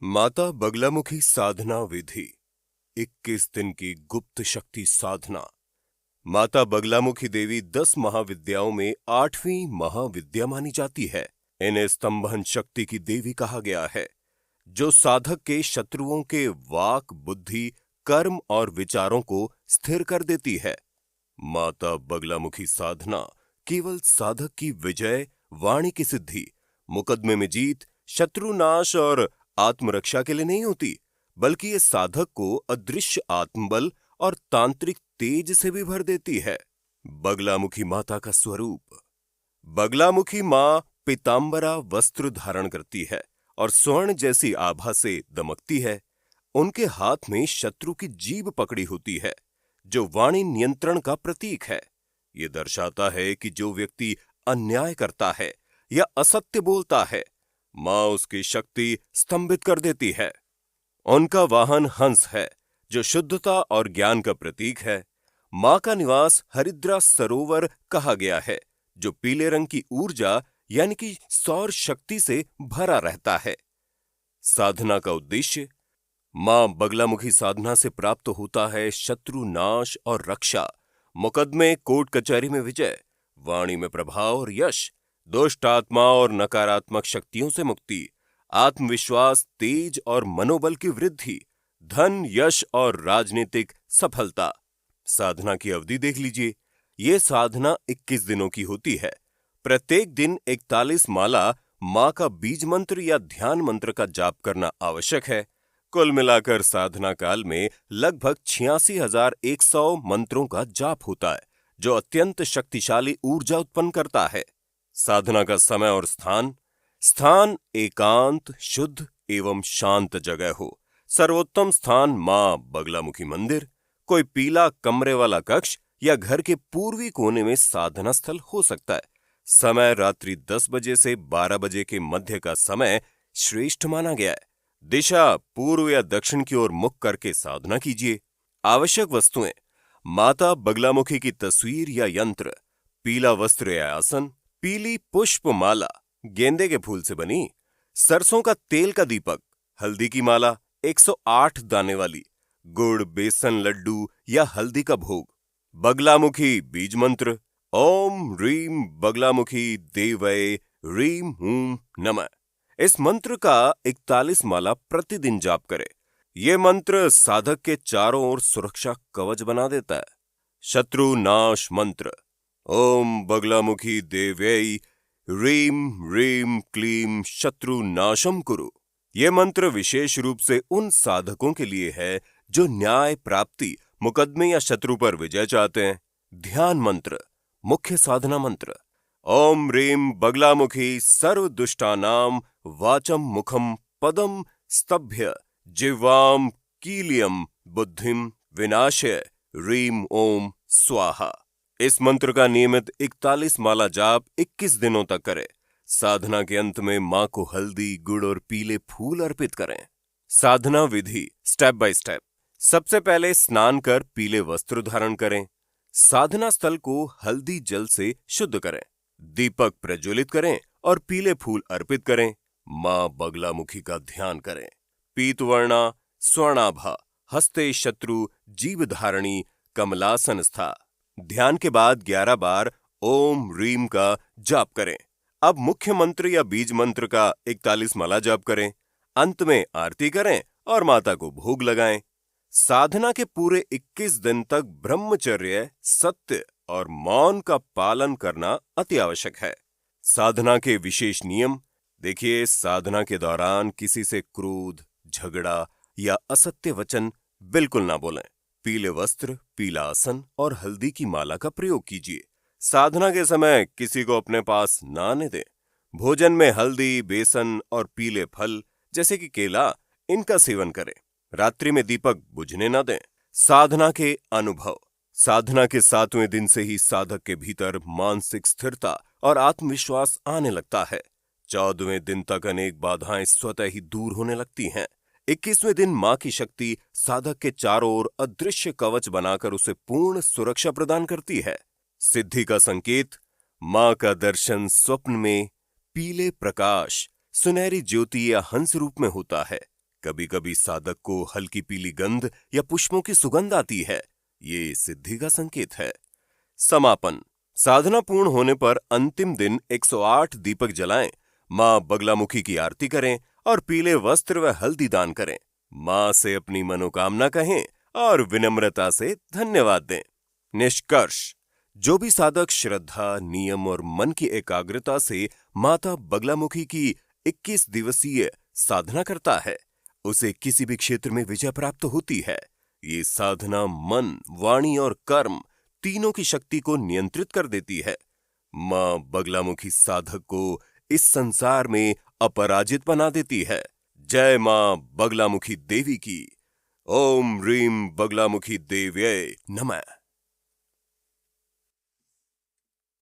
माता बगलामुखी साधना विधि 21 दिन की गुप्त शक्ति साधना। माता बगलामुखी देवी 10 महाविद्याओं में 8वीं महाविद्या मानी जाती है। इन्हें स्तंभन शक्ति की देवी कहा गया है, जो साधक के शत्रुओं के वाक, बुद्धि, कर्म और विचारों को स्थिर कर देती है। माता बगलामुखी साधना केवल साधक की विजय, वाणी की सिद्धि, मुकदमे में जीत, शत्रुनाश और आत्मरक्षा के लिए नहीं होती, बल्कि ये साधक को अदृश्य आत्मबल और तांत्रिक तेज से भी भर देती है। बगलामुखी माता का स्वरूप। बगलामुखी मां पीतांबरा वस्त्र धारण करती है और स्वर्ण जैसी आभा से दमकती है। उनके हाथ में शत्रु की जीभ पकड़ी होती है, जो वाणी नियंत्रण का प्रतीक है। ये दर्शाता है कि जो व्यक्ति अन्याय करता है या असत्य बोलता है, मां उसकी शक्ति स्तंभित कर देती है। उनका वाहन हंस है, जो शुद्धता और ज्ञान का प्रतीक है। मां का निवास हरिद्रा सरोवर कहा गया है, जो पीले रंग की ऊर्जा यानी कि सौर शक्ति से भरा रहता है। साधना का उद्देश्य। मां बगलामुखी साधना से प्राप्त होता है शत्रु नाश और रक्षा, मुकदमे कोर्ट कचहरी में विजय, वाणी में प्रभाव और यश, दुष्ट आत्मा और नकारात्मक शक्तियों से मुक्ति, आत्मविश्वास, तेज और मनोबल की वृद्धि, धन, यश और राजनीतिक सफलता। साधना की अवधि देख लीजिए। ये साधना 21 दिनों की होती है। प्रत्येक दिन 41 माला मां का बीज मंत्र या ध्यान मंत्र का जाप करना आवश्यक है। कुल मिलाकर साधना काल में लगभग 86,100 मंत्रों का जाप होता है, जो अत्यंत शक्तिशाली ऊर्जा उत्पन्न करता है। साधना का समय और स्थान। स्थान एकांत, शुद्ध एवं शांत जगह हो। सर्वोत्तम स्थान मां बगलामुखी मंदिर, कोई पीला कमरे वाला कक्ष या घर के पूर्वी कोने में साधना स्थल हो सकता है। समय रात्रि 10 बजे से 12 बजे के मध्य का समय श्रेष्ठ माना गया है। दिशा पूर्व या दक्षिण की ओर मुख करके साधना कीजिए। आवश्यक वस्तुएं। माता बगलामुखी की तस्वीर या यंत्र, पीला वस्त्र या आसन, पीली पुष्प माला गेंदे के फूल से बनी, सरसों का तेल का दीपक, हल्दी की माला 108 दाने वाली, गुड़, बेसन लड्डू या हल्दी का भोग। बगलामुखी बीज मंत्र। ओम ह्रीम बगलामुखी देवये ह्रीम हूं नमः। इस मंत्र का 41 माला प्रतिदिन जाप करें। यह मंत्र साधक के चारों ओर सुरक्षा कवच बना देता है। शत्रु नाश मंत्र। ओम बगलामुखी देव्यै ह्रीम ह्रीम क्लीम शत्रु नाशम कुरु। यह मंत्र विशेष रूप से उन साधकों के लिए है जो न्याय प्राप्ति, मुकदमे या शत्रु पर विजय चाहते हैं। ध्यान मंत्र। मुख्य साधना मंत्र। ओम ह्रीम बगलामुखी सर्व दुष्टानाम वाचम मुखम पदम स्तभ्य जिह्वाम कीलियम बुद्धिम विनाशय ह्रीम ओम स्वाहा। इस मंत्र का नियमित 41 माला जाप 21 दिनों तक करें। साधना के अंत में मां को हल्दी, गुड़ और पीले फूल अर्पित करें। साधना विधि स्टेप बाय स्टेप। सबसे पहले स्नान कर पीले वस्त्र धारण करें। साधना स्थल को हल्दी जल से शुद्ध करें। दीपक प्रज्वलित करें और पीले फूल अर्पित करें। मां बगलामुखी का ध्यान करें। पीतवर्णा स्वर्णाभा, हस्ते शत्रु, जीव धारणी, कमलासन स्था। ध्यान के बाद 11 बार ओम ह्रीम का जाप करें। अब मुख्य मंत्र या बीज मंत्र का 41 माला जाप करें। अंत में आरती करें और माता को भोग लगाएं। साधना के पूरे 21 दिन तक ब्रह्मचर्य, सत्य और मौन का पालन करना अति आवश्यक है। साधना के विशेष नियम। देखिए, साधना के दौरान किसी से क्रोध, झगड़ा या असत्य वचन बिल्कुल ना बोलें। पीले वस्त्र, पीला आसन और हल्दी की माला का प्रयोग कीजिए। साधना के समय किसी को अपने पास ना आने दें। भोजन में हल्दी, बेसन और पीले फल जैसे कि केला, इनका सेवन करें। रात्रि में दीपक बुझने ना दें। साधना के अनुभव। साधना के 7वें दिन से ही साधक के भीतर मानसिक स्थिरता और आत्मविश्वास आने लगता है। 14वें दिन तक अनेक बाधाएं स्वतः ही दूर होने लगती हैं। 21वें दिन मां की शक्ति साधक के चारों ओर अदृश्य कवच बनाकर उसे पूर्ण सुरक्षा प्रदान करती है। सिद्धि का संकेत। मां का दर्शन स्वप्न में पीले प्रकाश, सुनहरी ज्योति या हंस रूप में होता है। कभी कभी साधक को हल्की पीली गंध या पुष्पों की सुगंध आती है। ये सिद्धि का संकेत है। समापन। साधना पूर्ण होने पर अंतिम दिन 108 दीपक जलाएं, मां बगलामुखी की आरती करें और पीले वस्त्र व हल्दी दान करें। मां से अपनी मनोकामना कहें और विनम्रता से धन्यवाद दें। निष्कर्ष। जो भी साधक श्रद्धा, नियम और मन की एकाग्रता से माता बगलामुखी की 21 दिवसीय साधना करता है, उसे किसी भी क्षेत्र में विजय प्राप्त होती है। ये साधना मन, वाणी और कर्म तीनों की शक्ति को नियंत्रित कर देती है। मां बगलामुखी साधक को इस संसार में अपराजित बना देती है। जय मां बगलामुखी देवी की। ओम ह्रीं बगलामुखी देव्यै नमः।